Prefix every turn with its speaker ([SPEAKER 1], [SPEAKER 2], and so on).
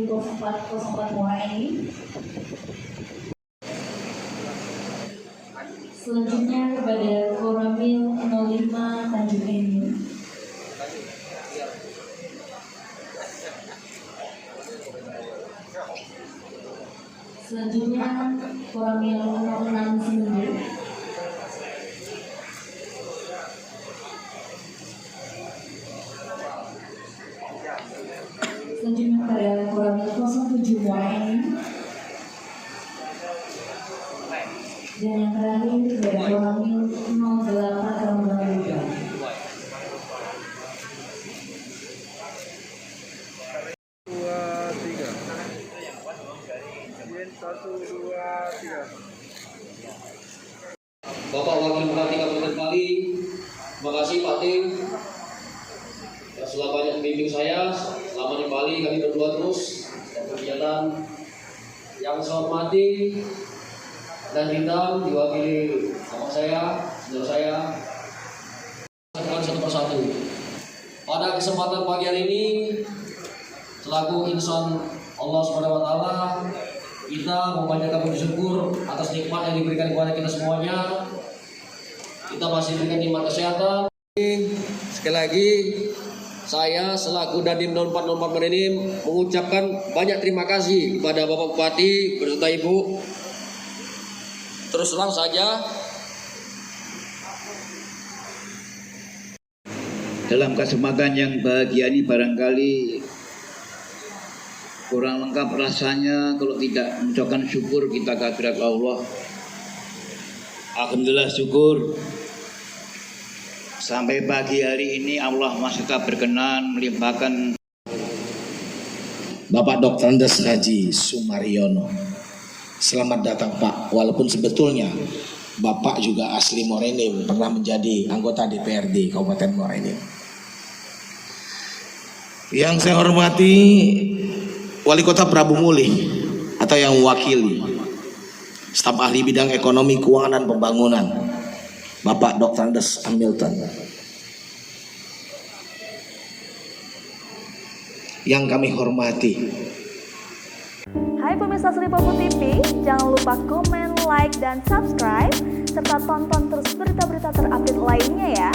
[SPEAKER 1] 0404 Muara Enim. Selanjutnya kepada Koramil 05 Tanjung Enim. Selanjutnya Koramil 06 Sindu. Selanjutnya pada Koramil 07 Muara Enim. Dan yang terakhir pada Koramil 08 Rambang Luka.
[SPEAKER 2] Bapak Wakil Bupati Kabupaten Bali, terima kasih Pak Tim yang telah banyak membimbing saya selama di Bali. Kami berdua terus dan kegiatan yang saya hormati dan hitam diwakili sama saya, saudara saya, satu persatu. Pada kesempatan pagi hari ini, selaku insan Allah Subhanahu Wa Taala, kita memanjatkan puji syukur atas nikmat yang diberikan kepada kita semuanya. Kita masih diberikan nikmat kesehatan. Sekali lagi, saya selaku Dandim 04 Merenim mengucapkan banyak terima kasih kepada Bapak Bupati beserta Ibu. Terus terang saja,
[SPEAKER 3] dalam kesempatan yang bahagia ini barangkali kurang lengkap rasanya kalau tidak mengucapkan syukur kita kehadirat Allah. Alhamdulillah syukur sampai pagi hari ini Allah masih tetap berkenan melimpahkan
[SPEAKER 4] Bapak Dr. Andes Haji Sumariono. Selamat datang Pak, walaupun sebetulnya Bapak juga asli Morenim, pernah menjadi anggota DPRD Kabupaten Morenim. Yang saya hormati Wali Kota Prabu Mulih atau yang mewakili staf ahli bidang ekonomi, keuangan dan pembangunan Bapak Dr. Andes Hamilton. Yang kami hormati
[SPEAKER 5] Hai pemirsa Sri Popo TV, jangan lupa komen, like, dan subscribe serta tonton terus berita-berita terupdate lainnya ya.